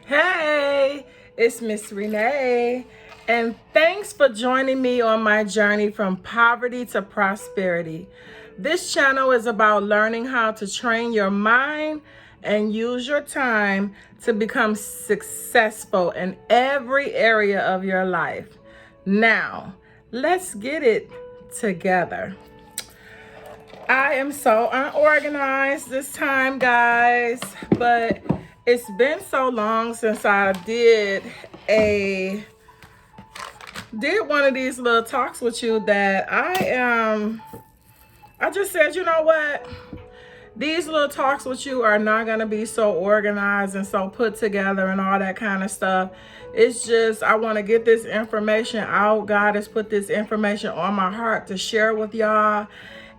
Hey, it's Miss Renee, and thanks for joining me on my journey from poverty to prosperity. This channel is about learning how to train your mind and use your time to become successful in every area of your life. Now, let's get it together. I am so unorganized this time, guys, but it's been so long since I did one of these little talks with you that I just said, you know what? These little talks with you are not going to be so organized and so put together and all that kind of stuff. It's just, I want to get this information out. God has put this information on my heart to share with y'all.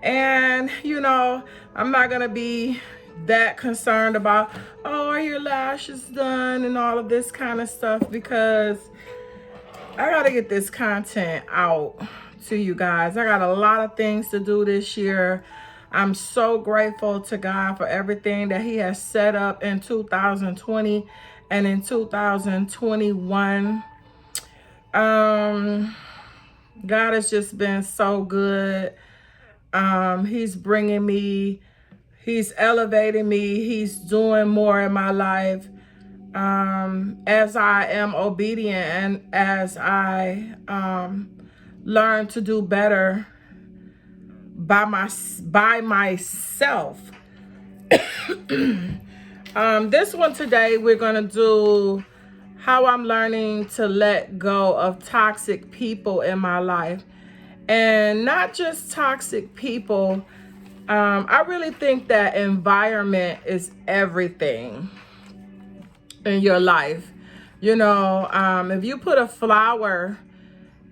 And, I'm not going to be that concerned about, oh, are your lashes done and all of this kind of stuff, because I got to get this content out to you guys. I got a lot of things to do this year. I'm so grateful to God for everything that He has set up in 2020 and in 2021. God has just been so good. He's bringing me, He's elevating me, He's doing more in my life. As I am obedient and as I learn to do better by myself. This one today, we're gonna do how I'm learning to let go of toxic people in my life, and not just toxic people. I really think that environment is everything in your life. If you put a flower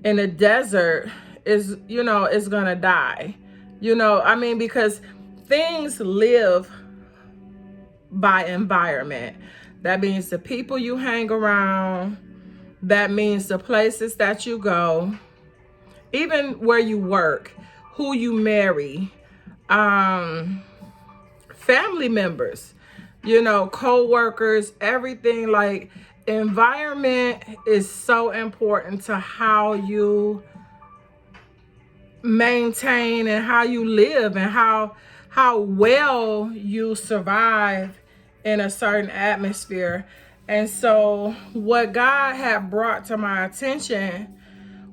in a desert, it's gonna die. Because things live by environment. That means the people you hang around, that means the places that you go, even where you work, who you marry, family members, co-workers, everything. Like, environment is so important to how you maintain and how you live and how well you survive in a certain atmosphere. And so what God had brought to my attention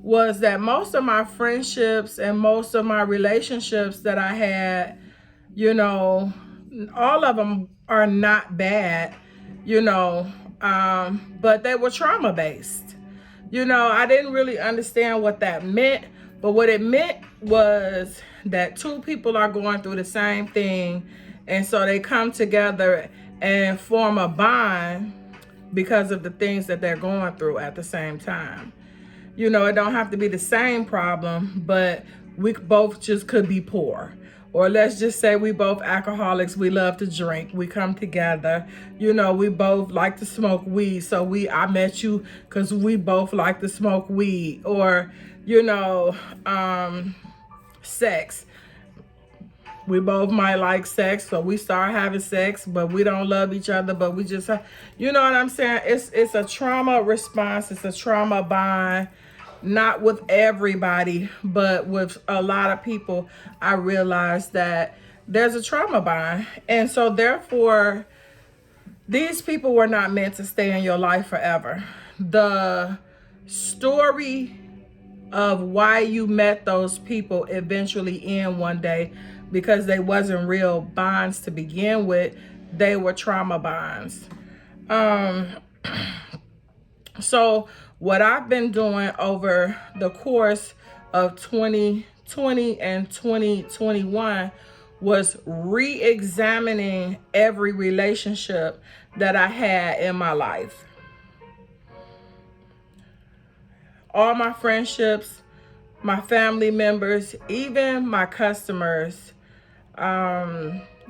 was that most of my friendships and most of my relationships that I had, all of them are not bad, but they were trauma based. I didn't really understand what that meant, but what it meant was that two people are going through the same thing, and so they come together and form a bond because of the things that they're going through at the same time. It don't have to be the same problem, but we both just could be poor. Or let's just say we both alcoholics, we love to drink, we come together. We both like to smoke weed, so I met you because we both like to smoke weed. Or, sex. We both might like sex, so we start having sex, but we don't love each other, but we just, you know what I'm saying? It's a trauma response, it's a trauma bond. Not with everybody, but with a lot of people, I realized that there's a trauma bond. And so therefore, these people were not meant to stay in your life forever. The story of why you met those people eventually end one day, because they wasn't real bonds to begin with. They were trauma bonds. So what I've been doing over the course of 2020 and 2021 was re-examining every relationship that I had in my life. All my friendships, my family members, even my customers,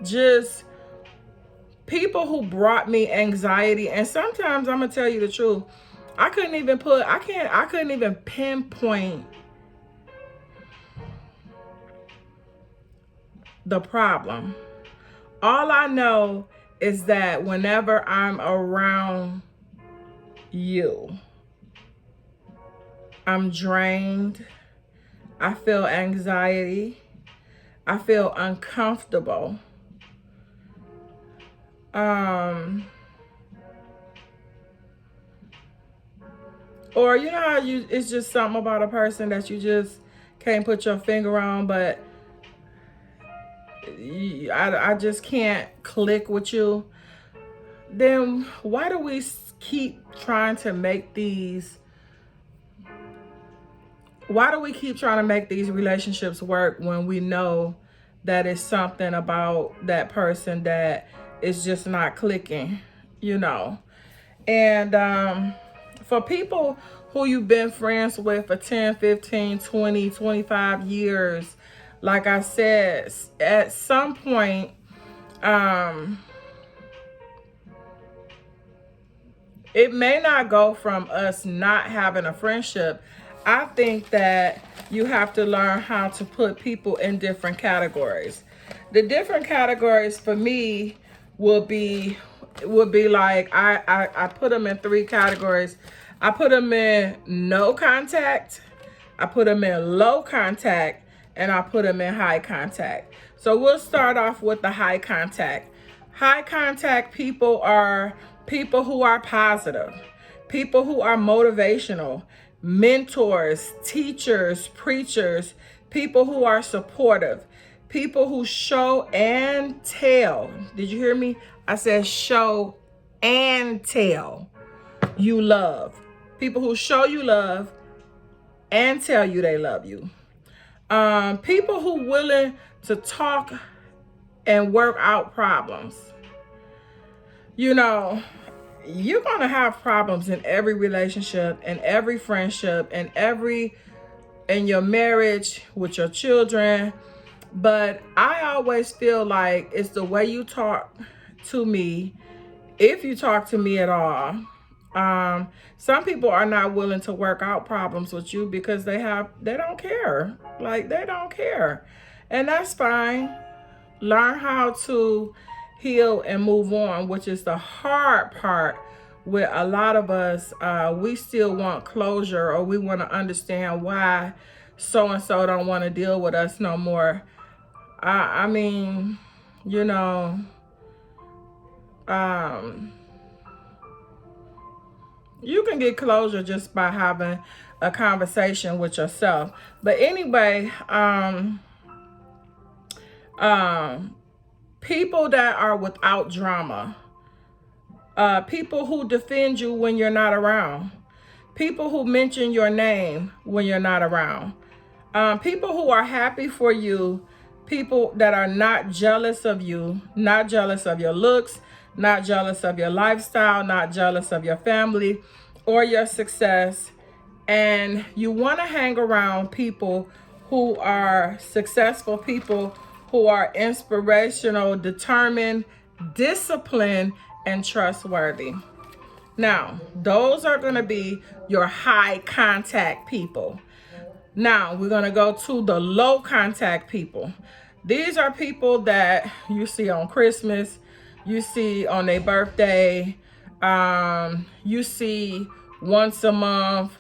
just people who brought me anxiety. And sometimes, I'm gonna tell you the truth, I couldn't even pinpoint the problem. All I know is that whenever I'm around you. I'm drained. I feel anxiety. I feel uncomfortable. Or you know how it's just something about a person that you just can't put your finger on, but I just can't click with you. Then why do we keep trying to make these relationships work when we know that it's something about that person that is just not clicking, you know? And for people who you've been friends with for 10, 15, 20, 25 years, like I said, at some point, it may not go from us not having a friendship. I think that you have to learn how to put people in different categories. The different categories for me would be like I put them in 3 categories. I put them in no contact, I put them in low contact, and I put them in high contact. So we'll start off with the high contact. High contact people are people who are positive, people who are motivational, mentors, teachers, preachers, people who are supportive, people who show and tell. Did you hear me? I said show and tell you love. People who show you love and tell you they love you. People who willing to talk and work out problems. You know, you're going to have problems in every relationship, in every friendship, in your marriage, with your children. But I always feel like it's the way you talk to me, if you talk to me at all. Some people are not willing to work out problems with you because they don't care. Like, they don't care. And that's fine. Learn how to heal and move on, which is the hard part with a lot of us. We still want closure, or we want to understand why so-and-so don't want to deal with us no more. I mean, you know, you can get closure just by having a conversation with yourself. But anyway, people that are without drama, people who defend you when you're not around, people who mention your name when you're not around, people who are happy for you, people that are not jealous of you, not jealous of your looks, not jealous of your lifestyle, not jealous of your family or your success. And you want to hang around people who are successful, people who are inspirational, determined, disciplined, and trustworthy. Now, those are going to be your high contact people. Now, we're going to go to the low contact people. These are people that you see on Christmas, you see on their birthday, you see once a month.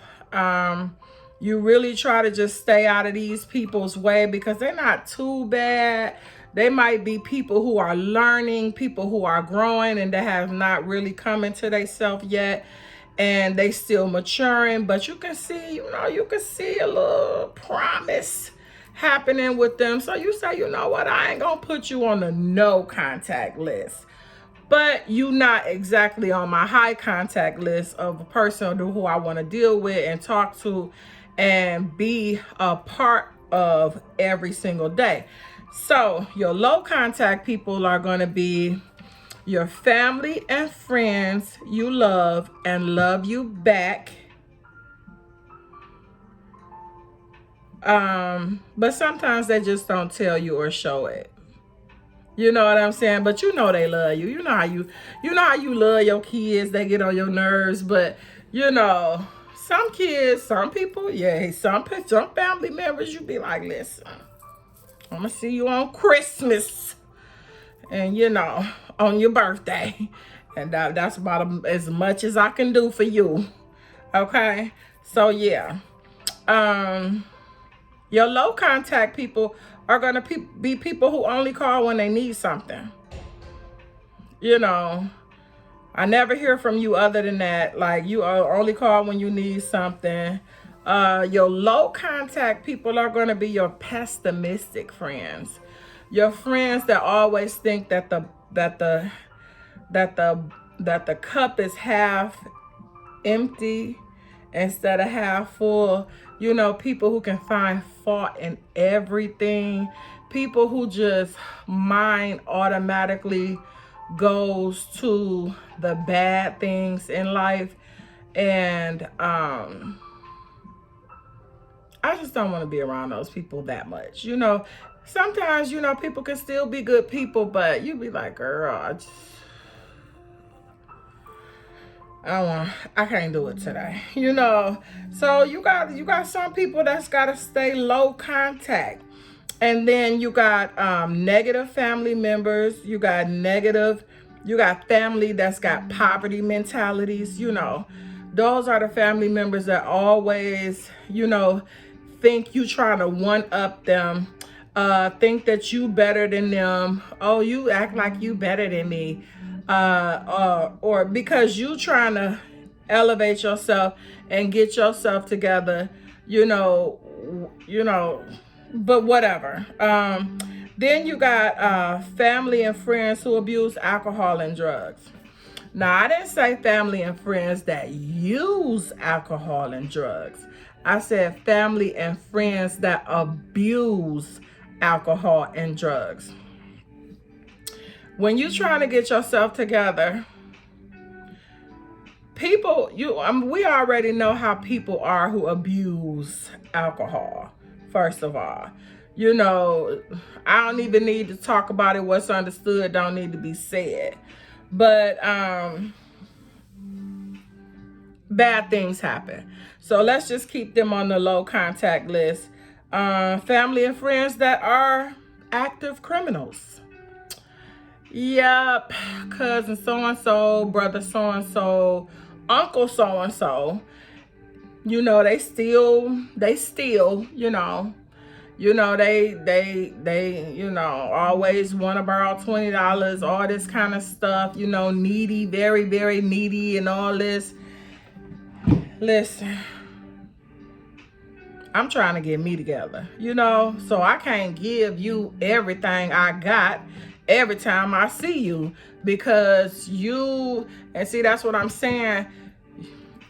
You really try to just stay out of these people's way because they're not too bad. They might be people who are learning, people who are growing, and they have not really come into themselves yet, and they still maturing. But you can see, you can see a little promise happening with them. So you say, you know what, I ain't gonna put you on the no contact list, but you not exactly on my high contact list of a person who I want to deal with and talk to and be a part of every single day. So your low contact people are going to be your family and friends you love and love you back. But sometimes they just don't tell you or show it. You know what I'm saying? But you know they love you. You know how you love your kids. They get on your nerves, but some kids, some people, some family members, you be like, listen, I'm gonna see you on Christmas and on your birthday, And that's about as much as I can do for you. Okay? So yeah. Your low contact people are going to be people who only call when they need something. You know, I never hear from you other than that. Like, you only call when you need something. Your low contact people are going to be your pessimistic friends. Your friends that always think that the cup is half empty instead of half full. You know, people who can find fault in everything. People who just mind automatically goes to the bad things in life. And I just don't want to be around those people that much. You know, sometimes, you know, people can still be good people, but you be like, girl, I can't do it today. You know. So you got some people that's gotta stay low contact. And then you got negative family members. You got family that's got poverty mentalities, you know. Those are the family members that always, you know, think you trying to one up them, think that you better than them. Oh, you act like you better than me. Or because you trying to elevate yourself and get yourself together, you know, but whatever. Then you got family and friends who abuse alcohol and drugs. Now, I didn't say family and friends that use alcohol and drugs. I said family and friends that abuse alcohol and drugs. When you're trying to get yourself together, people, we already know how people are who abuse alcohol. First of all, you know, I don't even need to talk about it. What's understood don't need to be said. But bad things happen. So let's just keep them on the low contact list. Family and friends that are active criminals. Yep, cousin so-and-so, brother so-and-so, uncle so-and-so. You know, they steal, you know. You know, they you know, always want to borrow $20, all this kind of stuff, you know, needy, very, very needy and all this. Listen, I'm trying to get me together, you know, so I can't give you everything I got every time I see you, because and see, that's what I'm saying.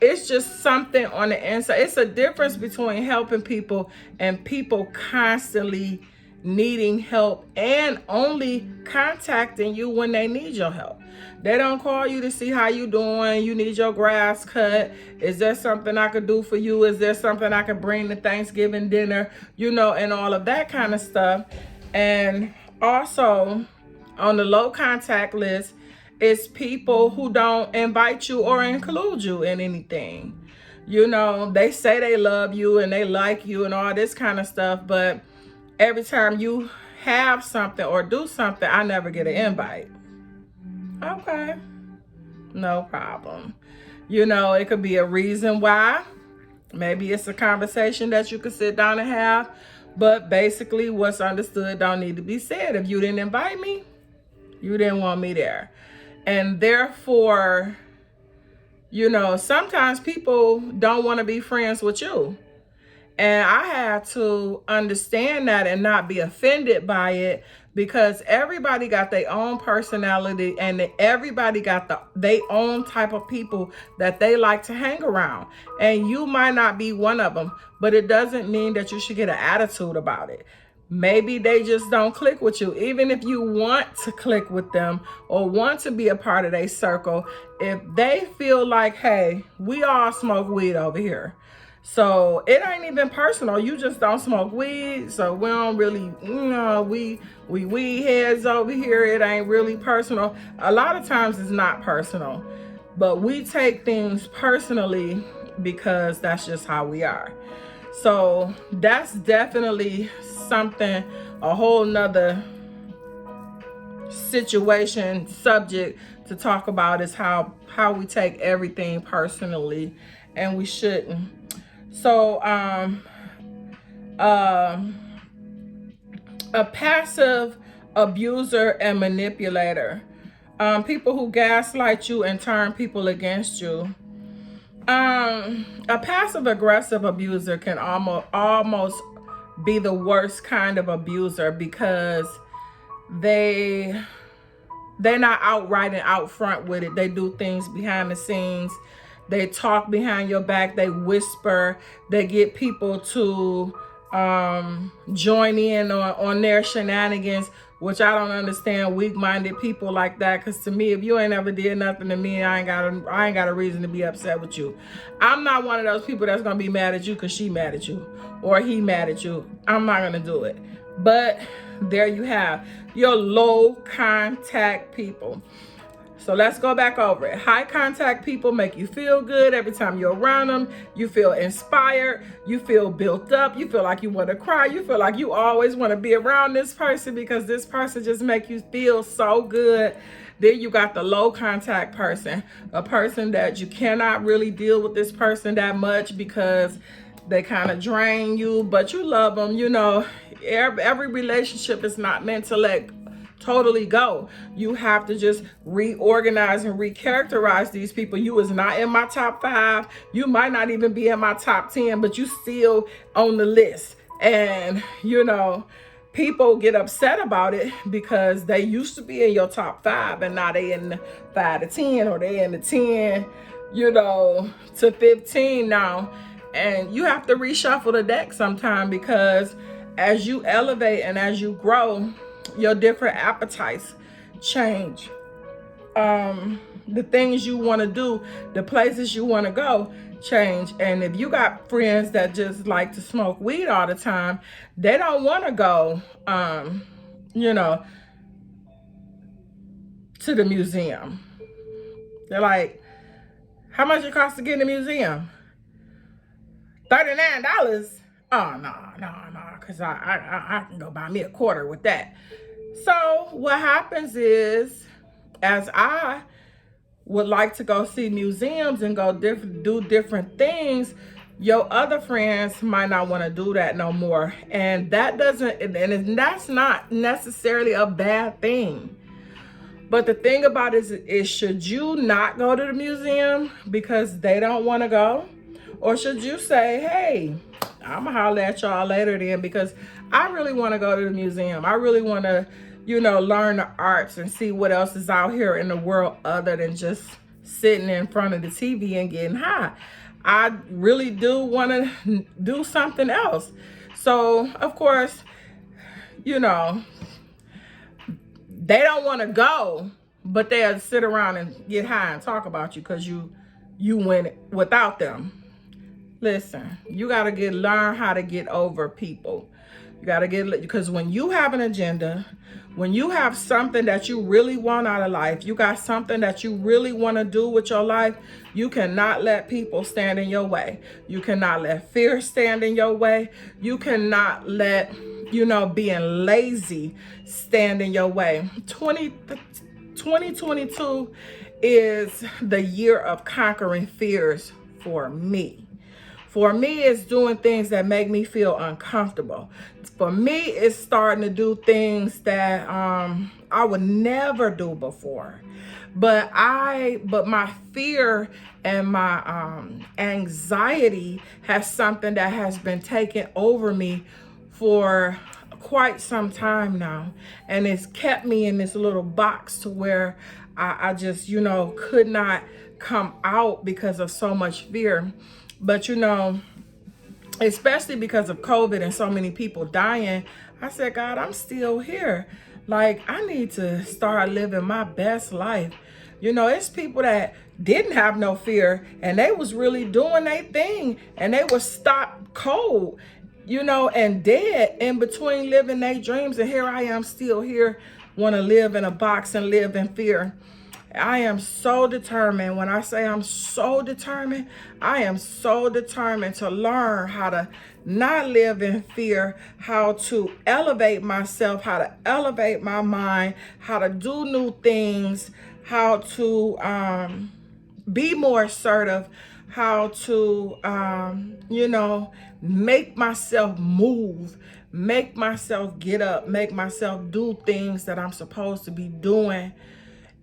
It's just something on the inside. It's a difference between helping people and people constantly needing help and only contacting you when they need your help. They don't call you to see how you doing. You need your grass cut. Is there something I could do for you? Is there something I could bring to Thanksgiving dinner? You know, and all of that kind of stuff. And also on the low contact list, it's people who don't invite you or include you in anything. You know, they say they love you and they like you and all this kind of stuff, but every time you have something or do something, I never get an invite. Okay, no problem. You know, it could be a reason why. Maybe it's a conversation that you could sit down and have, but basically what's understood don't need to be said. If you didn't invite me, you didn't want me there. And therefore, you know, sometimes people don't want to be friends with you. And I had to understand that and not be offended by it, because everybody got their own personality and everybody got their own type of people that they like to hang around. And you might not be one of them, but it doesn't mean that you should get an attitude about it. Maybe they just don't click with you. Even if you want to click with them or want to be a part of their circle, if they feel like, hey, we all smoke weed over here, so it ain't even personal. You just don't smoke weed, so we don't really, you know, we weed heads over here. It ain't really personal. A lot of times it's not personal, but we take things personally because that's just how we are. So that's definitely something, a whole nother situation subject to talk about is how we take everything personally, and we shouldn't. So a passive abuser and manipulator, people who gaslight you and turn people against you. A passive aggressive abuser can almost be the worst kind of abuser, because they're not outright and out front with it. They do things behind the scenes. They talk behind your back. They whisper. They get people to join in on their shenanigans, which I don't understand weak-minded people like that. Because to me, if you ain't ever did nothing to me, I ain't got a reason to be upset with you. I'm not one of those people that's gonna be mad at you because she mad at you or he mad at you. I'm not gonna do it. But there you have your low contact people. So let's go back over it. High contact people make you feel good every time you're around them. You feel inspired. You feel built up. You feel like you want to cry. You feel like you always want to be around this person because this person just make you feel so good. Then you got the low contact person, a person that you cannot really deal with this person that much because they kind of drain you, but you love them. You know, every relationship is not meant to let totally go. You have to just reorganize and recharacterize these people. You is not in my top 5. You might not even be in my top 10, but you still on the list. And you know, people get upset about it because they used to be in your top 5 and now they in the 5 to 10, or they in the 10, you know, to 15 now. And you have to reshuffle the deck sometime, because as you elevate and as you grow, your different appetites change. The things you want to do, the places you want to go change. And if you got friends that just like to smoke weed all the time, they don't want to go, you know, to the museum. They're like, how much it costs to get in the museum? $39. Oh, no, because I can go buy me a quarter with that. So what happens is, as I would like to go see museums and go do different things, your other friends might not want to do that no more. And that doesn't, and that's not necessarily a bad thing. But the thing about it is should you not go to the museum because they don't want to go? Or should you say, hey, I'm gonna holler at y'all later then, because I really want to go to the museum. I really want to, you know, learn the arts and see what else is out here in the world other than just sitting in front of the TV and getting high. I really do want to do something else. So, of course, you know, they don't want to go, but they'll sit around and get high and talk about you because you went without them. Listen, you got to learn how to get over people. You got to because when you have an agenda, when you have something that you really want out of life, you got something that you really want to do with your life, you cannot let people stand in your way. You cannot let fear stand in your way. You cannot let, you know, being lazy stand in your way. 2022 is the year of conquering fears for me. For me, it's doing things that make me feel uncomfortable. For me, it's starting to do things that I would never do before. But my fear and my anxiety has something that has been taken over me for quite some time now. And it's kept me in this little box to where I just, you know, could not come out because of so much fear. But, you know, especially because of COVID and so many people dying, I said, God, I'm still here. Like, I need to start living my best life. You know, it's people that didn't have no fear and they was really doing their thing and they was stopped cold, you know, and dead in between living their dreams. And here I am still here, want to live in a box and live in fear. I am so determined. When I say I'm so determined, I am so determined to learn how to not live in fear, how to elevate myself, how to elevate my mind, how to do new things, how to be more assertive, how to, make myself move, make myself get up, make myself do things that I'm supposed to be doing.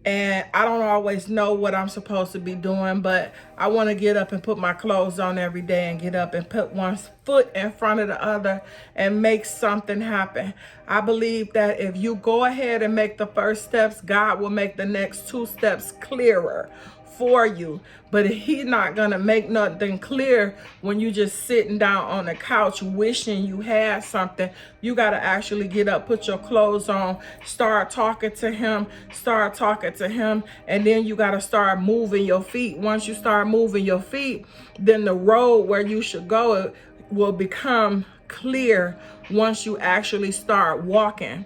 And I don't always know what I'm supposed to be doing, but I want to get up and put my clothes on every day and get up and put one foot in front of the other and make something happen. I believe that if you go ahead and make the first steps, God will make the next two steps clearer for you. But he's not gonna make nothing clear when you just sitting down on the couch wishing you had something. You gotta actually get up, put your clothes on, start talking to him, and then you gotta start moving your feet. Once you start moving your feet, then the road where you should go will become clear once you actually start walking.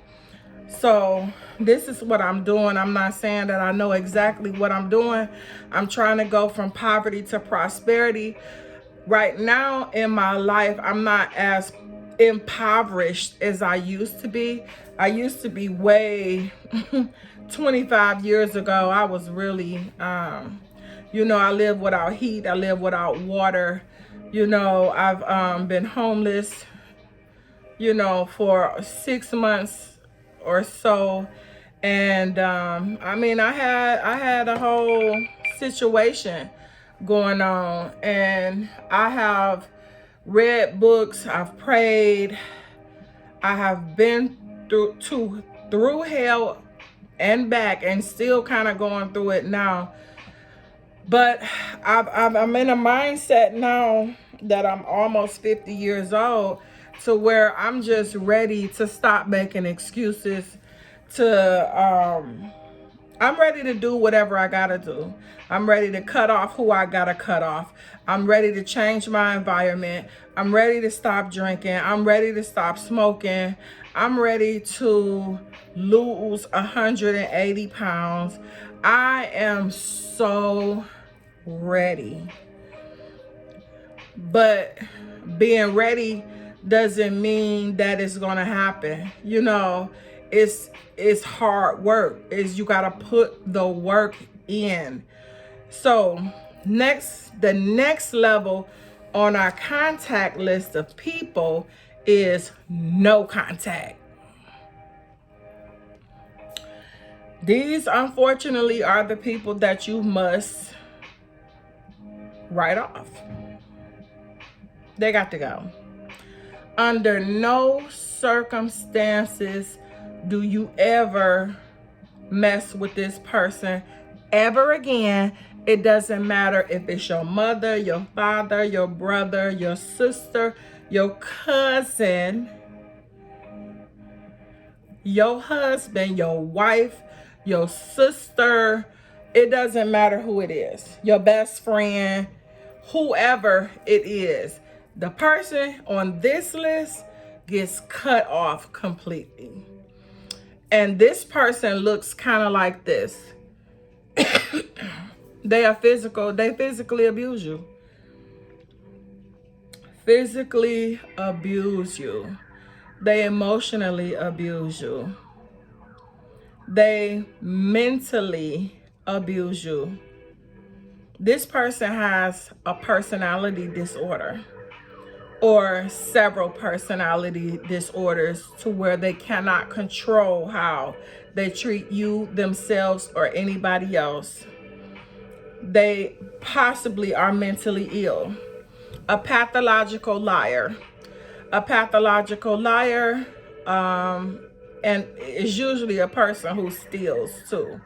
So this is what I'm doing. I'm not saying that I know exactly what I'm doing. I'm trying to go from poverty to prosperity. Right now in my life, I'm not as impoverished as I used to be. I used to be way 25 years ago. I was really, I live without heat. I live without water. I've been homeless, for 6 months or so. And I had a whole situation going on, and I have read books, I've prayed, I have been through hell and back, and still kind of going through it now. But I'm in a mindset now that I'm almost 50 years old, to where I'm just ready to stop making excuses. I'm ready to do whatever I gotta do. I'm ready to cut off who I gotta cut off. I'm ready to change my environment. I'm ready to stop drinking. I'm ready to stop smoking. I'm ready to lose 180 pounds. I am so ready. But being ready doesn't mean that it's gonna happen. It's hard work. You gotta put the work in. So the next level on our contact list of people is no contact. These, unfortunately, are the people that you must write off. They got to go. Under no circumstances do you ever mess with this person ever again. It doesn't matter if it's your mother, your father, your brother, your sister, your cousin, your husband, your wife, your sister. It doesn't matter who it is. Your best friend, whoever it is. The person on this list gets cut off completely. And this person looks kind of like this. They physically abuse you. Physically abuse you. They emotionally abuse you. They mentally abuse you. This person has a personality disorder, or several personality disorders, to where they cannot control how they treat you, themselves, or anybody else. They possibly are mentally ill. A pathological liar. A pathological liar, and is usually a person who steals too.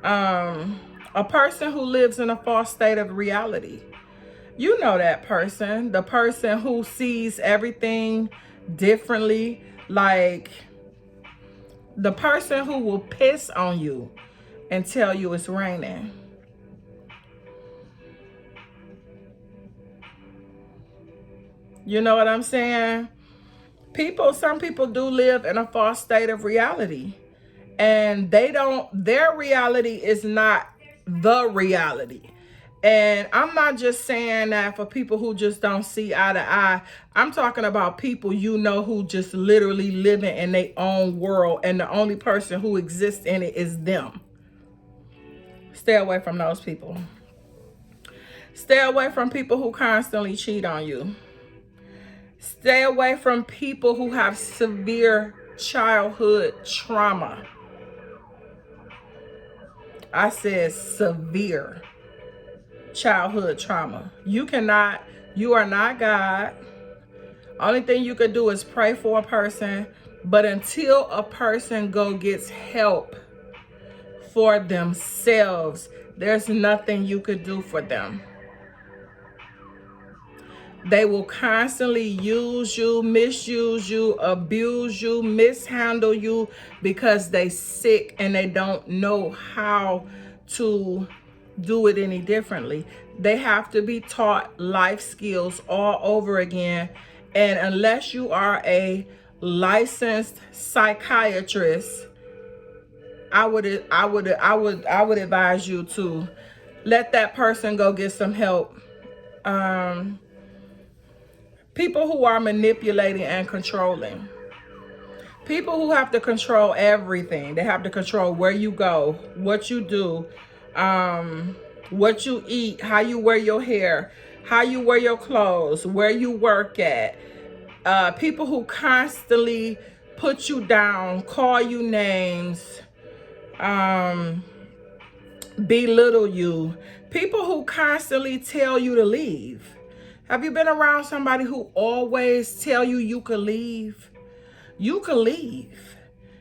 A person who lives in a false state of reality. You know that person, the person who sees everything differently, like the person who will piss on you and tell you it's raining. You know what I'm saying? Some people do live in a false state of reality. and their reality is not the reality. And I'm not just saying that for people who just don't see eye to eye. I'm talking about people who just literally living in their own world, and the only person who exists in it is them. Stay away from those people. Stay away from people who constantly cheat on you. Stay away from people who have severe childhood trauma. I said severe childhood trauma. You are not God. Only thing you could do is pray for a person. But until a person gets help for themselves, there's nothing you could do for them. They will constantly use you, misuse you, abuse you, mishandle you because they sick and they don't know how to do it any differently. They have to be taught life skills all over again. And unless you are a licensed psychiatrist, I would advise you to let that person go get some help. People who are manipulating and controlling. People who have to control everything. They have to control where you go, what you do, what you eat, how you wear your hair, how you wear your clothes, where you work at. People who constantly put you down, call you names, belittle you. People who constantly tell you to leave. Have you been around somebody who always tell you you could leave? You could leave.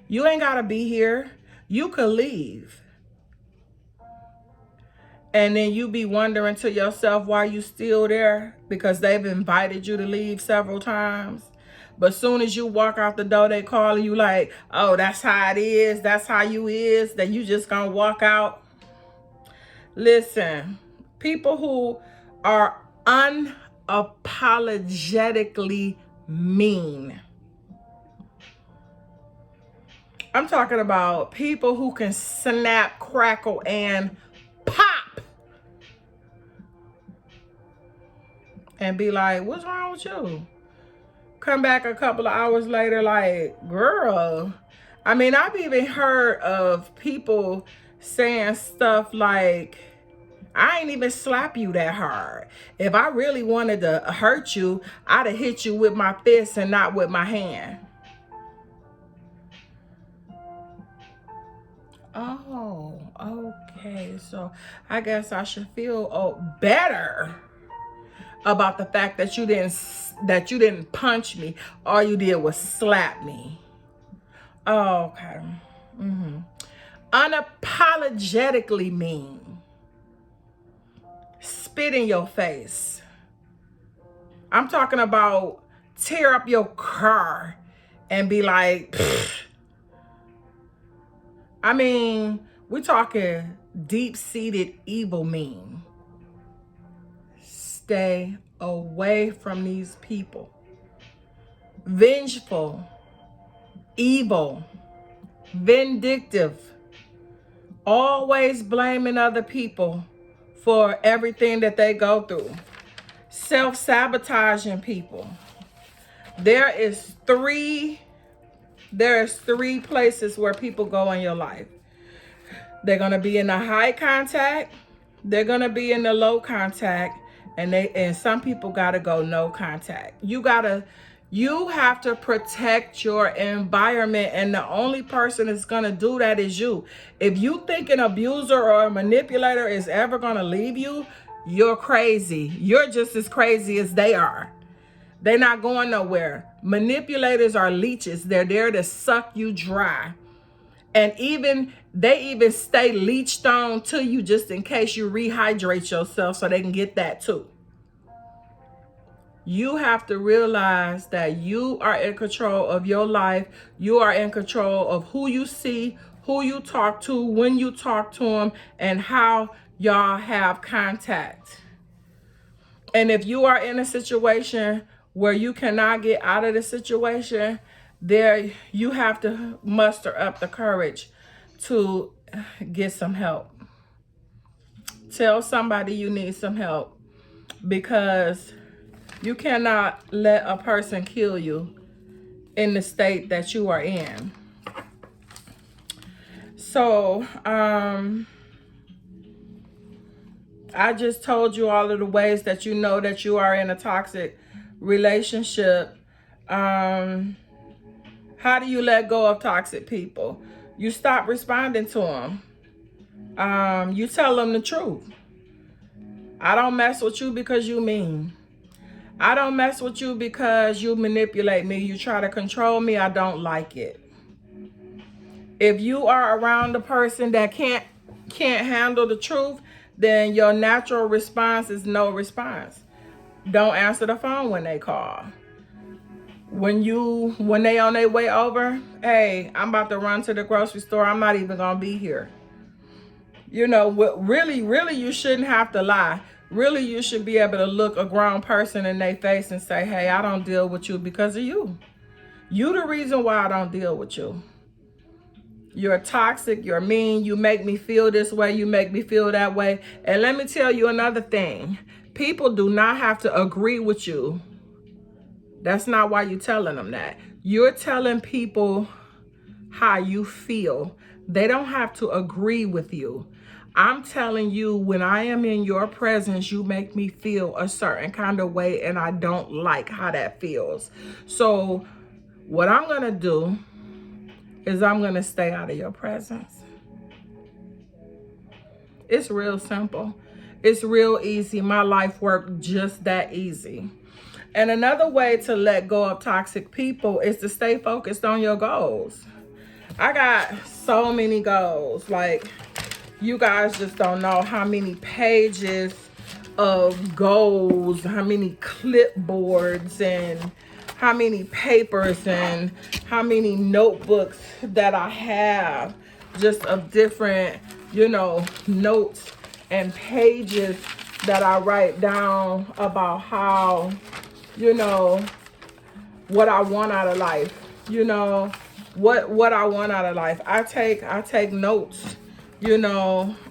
You ain't got to be here. You could leave. And then you be wondering to yourself why you still there, because they've invited you to leave several times. But soon as you walk out the door, they call you like, oh, that's how it is. That's how you is. That you just gonna walk out. Listen, people who are unapologetically mean. I'm talking about people who can snap, crackle, and pop. And be like, what's wrong with you? Come back a couple of hours later like, girl. I mean, I've even heard of people saying stuff like, I ain't even slap you that hard. If I really wanted to hurt you, I'd have hit you with my fist and not with my hand. Oh, okay. So I guess I should feel better about the fact that you didn't punch me. All you did was slap me. Oh, okay. Unapologetically mean. Spit in your face. I'm talking about tear up your car and be like, pfft. I mean, we're talking deep-seated evil mean. Stay away from these people. Vengeful, evil, vindictive, always blaming other people for everything that they go through. Self-sabotaging people. There's three places where people go in your life. They're going to be in the high contact, they're going to be in the low contact, and some people got to go no contact. You have to protect your environment, and the only person that's going to do that is you. If you think an abuser or a manipulator is ever going to leave you, you're crazy. You're just as crazy as they are. They're not going nowhere. Manipulators are leeches. They're there to suck you dry. And they even stay leeched on to you just in case you rehydrate yourself so they can get that too. You have to realize that you are in control of your life. You are in control of who you see, who you talk to, when you talk to them, and how y'all have contact. And if you are in a situation where you cannot get out of the situation, there you have to muster up the courage to get some help. Tell somebody you need some help, because you cannot let a person kill you in the state that you are in. So, I just told you all of the ways that you know that you are in a toxic relationship. How do you let go of toxic people? You stop responding to them. You tell them the truth. I don't mess with you because you mean. I don't mess with you because you manipulate me. You try to control me. I don't like it. If you are around a person that can't handle the truth, then your natural response is no response. Don't answer the phone when they call. When they on their way over, hey, I'm about to run to the grocery store. I'm not even gonna be here. You know, really, you shouldn't have to lie. Really, you should be able to look a grown person in their face and say, hey, I don't deal with you because of you. You the reason why I don't deal with you. You're toxic, you're mean, you make me feel this way, you make me feel that way. And let me tell you another thing. People do not have to agree with you. That's not why you're telling them that. You're telling people how you feel. They don't have to agree with you. I'm telling you, when I am in your presence, you make me feel a certain kind of way, and I don't like how that feels. So what I'm going to do is I'm going to stay out of your presence. It's real simple. It's real easy. My life worked just that easy. And another way to let go of toxic people is to stay focused on your goals. I got so many goals. Like, you guys just don't know how many pages of goals, how many clipboards, and how many papers and how many notebooks that I have, just of different, notes and pages that I write down about how, what I want out of life, what I want out of life. I take notes,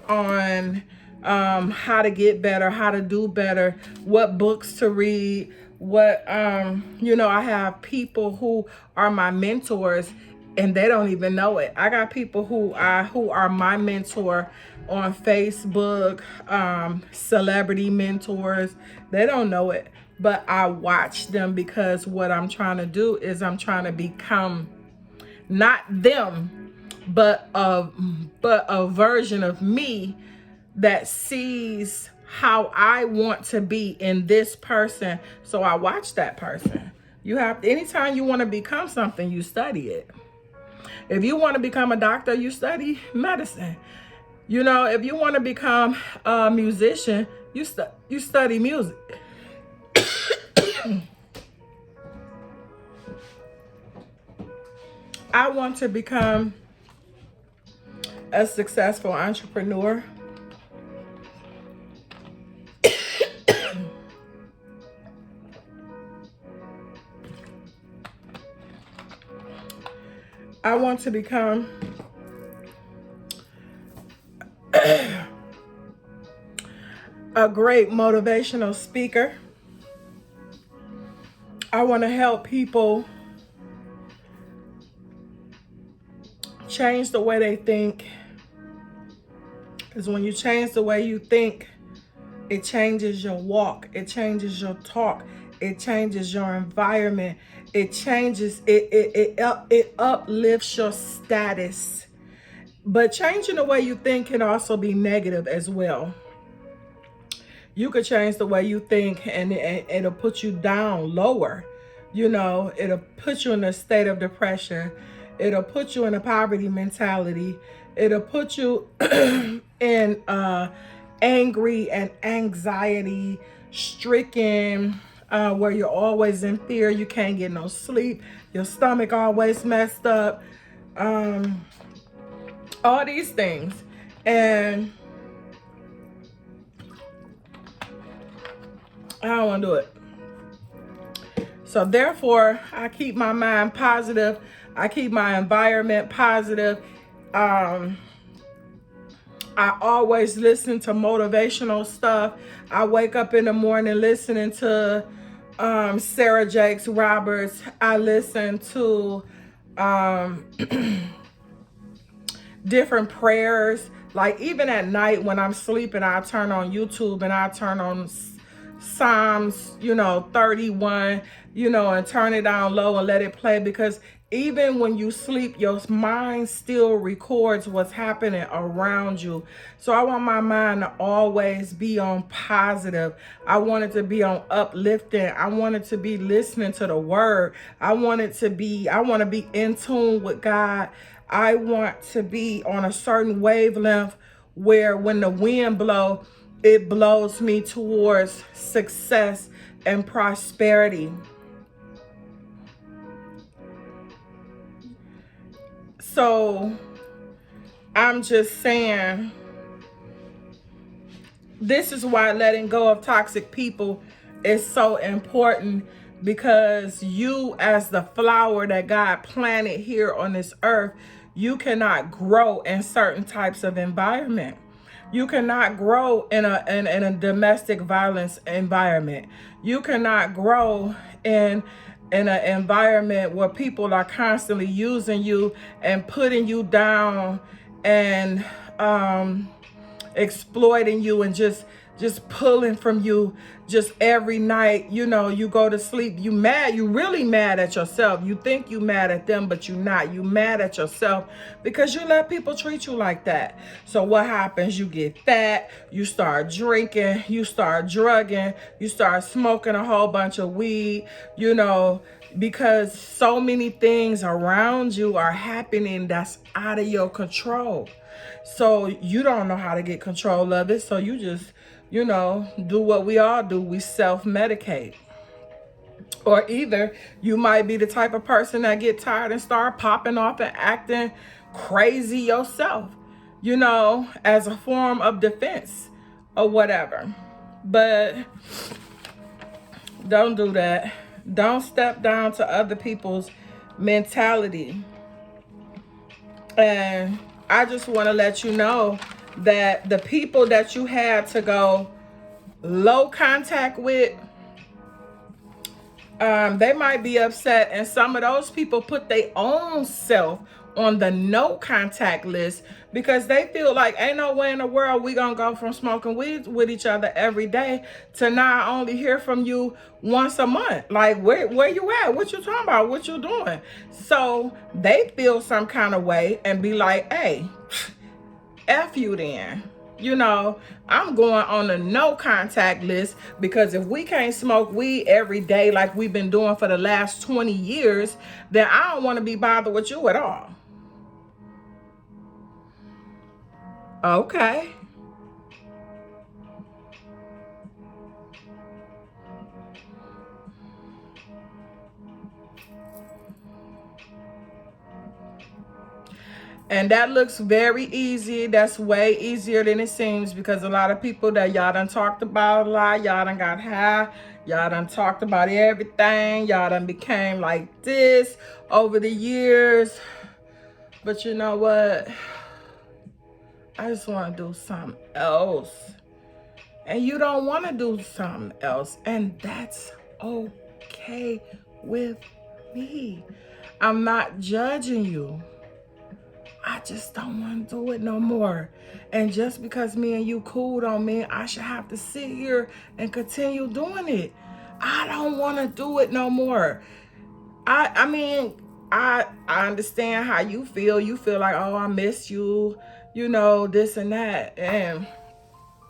on how to get better, how to do better, what books to read, what I have people who are my mentors and they don't even know it. I got people who are my mentor on Facebook, celebrity mentors. They don't know it, but I watch them, because what I'm trying to do is I'm trying to become not them, but a version of me that sees how I want to be in this person. So I watch that person. Anytime you want to become something, you study it. If you want to become a doctor, you study medicine. If you want to become a musician, you study music. I want to become a successful entrepreneur. I want to become a great motivational speaker. I want to help people change the way they think. Because when you change the way you think, it changes your walk. It changes your talk. It changes your environment. It changes, it uplifts your status. But changing the way you think can also be negative as well. You could change the way you think and it'll put you down lower. It'll put you in a state of depression. It'll put you in a poverty mentality. It'll put you in angry and anxiety stricken, where you're always in fear. You can't get no sleep. Your stomach always messed up. All these things. And I don't want to do it. So therefore, I keep my mind positive. I keep my environment positive. Um, I always listen to motivational stuff. I wake up in the morning listening to Sarah Jakes Roberts. I listen to um, different prayers. Like even at night when I'm sleeping, I turn on YouTube and I turn on Psalms, 31, and turn it down low and let it play, because even when you sleep, your mind still records what's happening around you. So I want my mind to always be on positive. I want it to be on uplifting. I want it to be listening to the word. I want to be in tune with God. I want to be on a certain wavelength where when the wind blows, it blows me towards success and prosperity. So I'm just saying, this is why letting go of toxic people is so important, because you, as the flower that God planted here on this earth, you cannot grow in certain types of environment. You cannot grow in a domestic violence environment. You cannot grow in an environment where people are constantly using you and putting you down and exploiting you and just pulling from you just every night. You go to sleep, you really mad at yourself. You think you mad at them, but you're not. You mad at yourself because you let people treat you like that. So what happens? You get fat, you start drinking, you start drugging, you start smoking a whole bunch of weed, because so many things around you are happening that's out of your control. So you don't know how to get control of it. So you just, do what we all do. We self-medicate. Or either you might be the type of person that get tired and start popping off and acting crazy yourself, as a form of defense or whatever. But don't do that. Don't step down to other people's mentality. And I just want to let you know that the people that you had to go low contact with, they might be upset. And some of those people put their own self on the no contact list because they feel like ain't no way in the world we gonna go from smoking weed with each other every day to not only hear from you once a month. Like where you at? What you talking about? What you doing? So they feel some kind of way and be like, hey, F you then. I'm going on a no contact list, because if we can't smoke weed every day like we've been doing for the last 20 years, then I don't want to be bothered with you at all. Okay. And that looks very easy. That's way easier than it seems, because a lot of people that y'all done talked about a lot, y'all done got high, y'all done talked about everything, y'all done became like this over the years. But you know what? I just want to do something else. And you don't want to do something else. And that's okay with me. I'm not judging you. I just don't want to do it no more. And just because me and you cool don't mean I should have to sit here and continue doing it. I don't want to do it no more. I mean, I understand how you feel. You feel like, oh, I miss you, this and that. And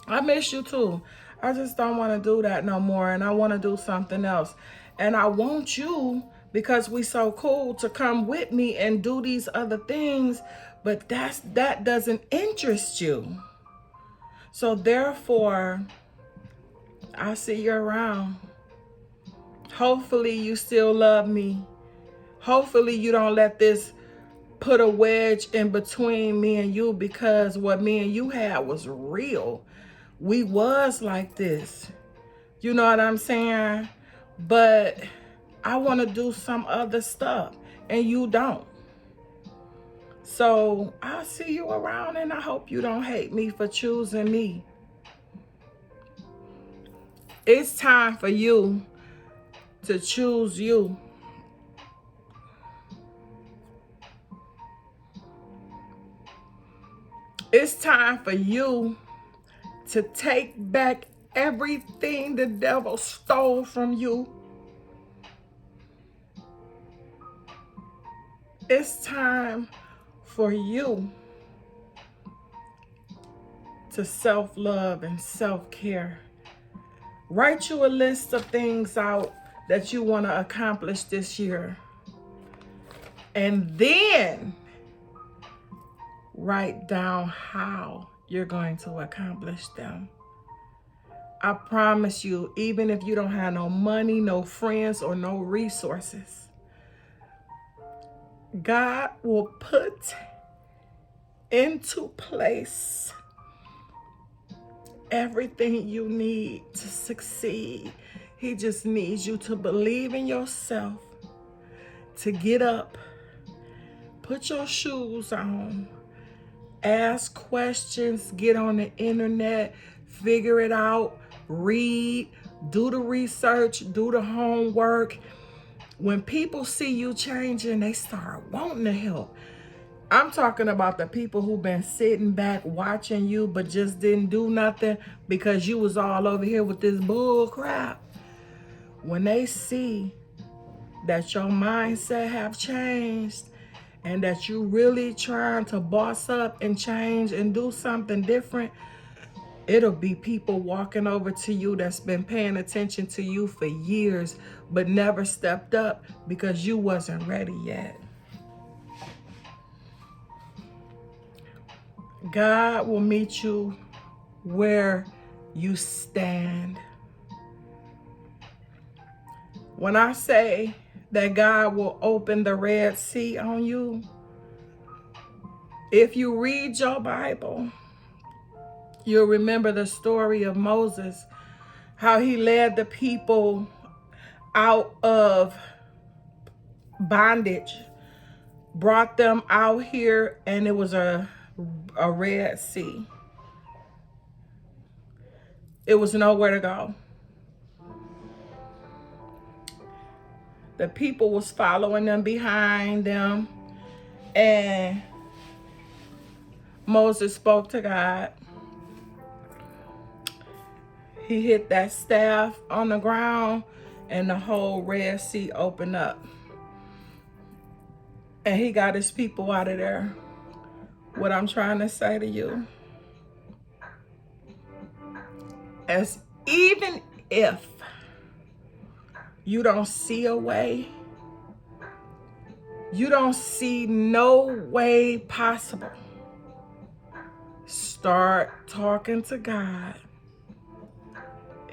I miss you too. I just don't want to do that no more. And I want to do something else. And I want you, because we so cool, to come with me and do these other things. But that doesn't interest you. So therefore, I'll see you around. Hopefully you still love me. Hopefully you don't let this put a wedge in between me and you, because what me and you had was real. We was like this. You know what I'm saying? But I want to do some other stuff and you don't. So I'll see you around, and I hope you don't hate me for choosing me. It's time for you to choose you. It's time for you to take back everything the devil stole from you. It's time for you to self-love and self-care. Write you a list of things out that you want to accomplish this year. And then write down how you're going to accomplish them. I promise you, even if you don't have no money, no friends, or no resources, God will put into place everything you need to succeed. He just needs you to believe in yourself, to get up, put your shoes on, ask questions, get on the internet, figure it out, read, do the research, do the homework. When people see you changing, they start wanting to help. I'm talking about the people who've been sitting back watching you but just didn't do nothing because you was all over here with this bull crap. When they see that your mindset have changed and that you really trying to boss up and change and do something different, it'll be people walking over to you that's been paying attention to you for years but never stepped up because you wasn't ready yet. God will meet you where you stand. When I say that God will open the Red Sea on you, if you read your Bible, you'll remember the story of Moses, how he led the people out of bondage, brought them out here, and it was a Red Sea. It was nowhere to go. The people was following them behind them, and Moses spoke to God. He hit that staff on the ground, and the whole Red Sea opened up. And he got his people out of there. What I'm trying to say to you is, even if you don't see a way, you don't see no way possible, start talking to God.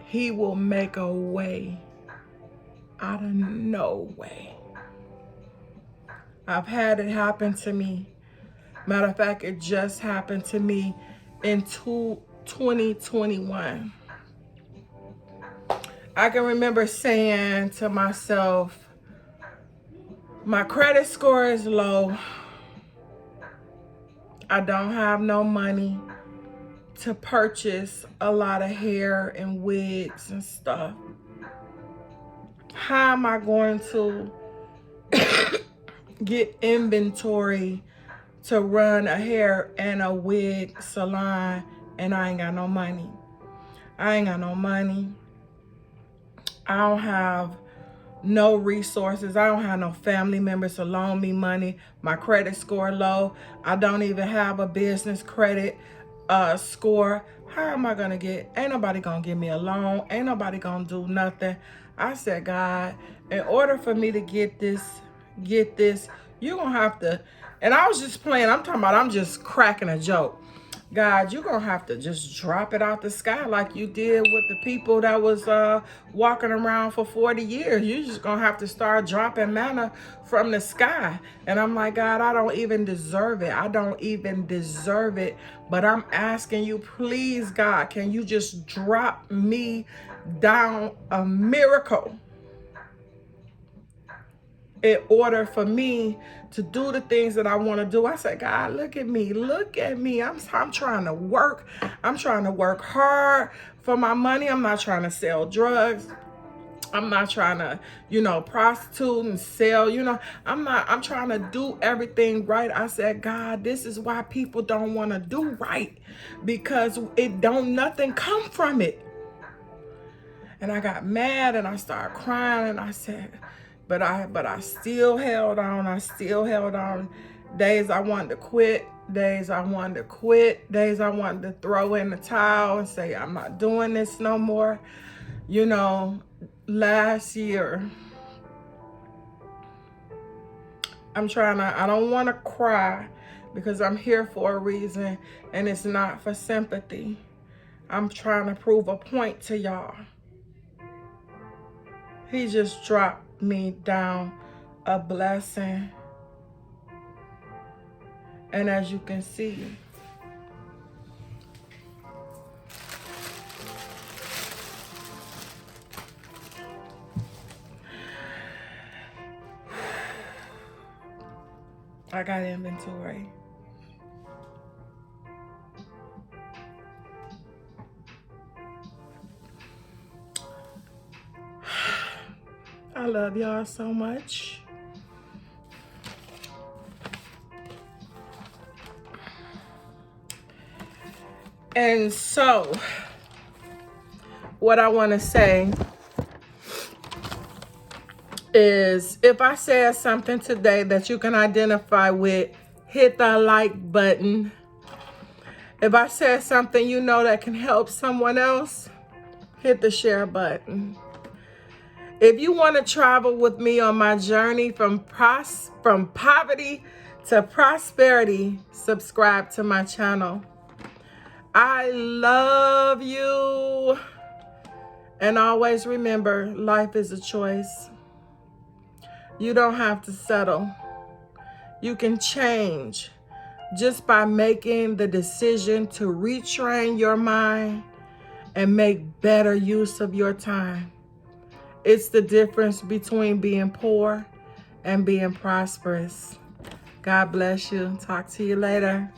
He will make a way out of no way. I've had it happen to me. Matter of fact, it just happened to me in 2021. I can remember saying to myself, my credit score is low. I don't have no money to purchase a lot of hair and wigs and stuff. How am I going to get inventory to run a hair and a wig salon, and I ain't got no money? I ain't got no money. I don't have no resources. I don't have no family members to loan me money. My credit score low. I don't even have a business credit score. How am I gonna get? Ain't nobody gonna give me a loan. Ain't nobody gonna do nothing. I said, God, in order for me to get this, you're gonna have to. And I was just playing. I'm talking about, I'm just cracking a joke. God, you're going to have to just drop it out the sky like you did with the people that was walking around for 40 years. You're just going to have to start dropping manna from the sky. And I'm like, God, I don't even deserve it. I don't even deserve it. But I'm asking you, please, God, can you just drop me down a miracle? in order for me to do the things that I want to do. I said, God, look at me. Look at me. I'm trying to work. I'm trying to work hard for my money. I'm not trying to sell drugs. I'm not trying to, prostitute and sell, I'm trying to do everything right. I said, God, this is why people don't want to do right, because nothing come from it. And I got mad and I started crying and I said, but I still held on. I still held on. Days I wanted to quit. Days I wanted to quit. Days I wanted to throw in the towel and say, I'm not doing this no more. Last year, I don't want to cry because I'm here for a reason and it's not for sympathy. I'm trying to prove a point to y'all. He just dropped me down a blessing. And as you can see, I got inventory. I love y'all so much. And so, what I want to say is, if I said something today that you can identify with, hit the like button. If I said something that can help someone else, hit the share button. If you want to travel with me on my journey from poverty to prosperity, subscribe to my channel. I love you. And always remember, life is a choice. You don't have to settle. You can change just by making the decision to retrain your mind and make better use of your time. It's the difference between being poor and being prosperous. God bless you. Talk to you later.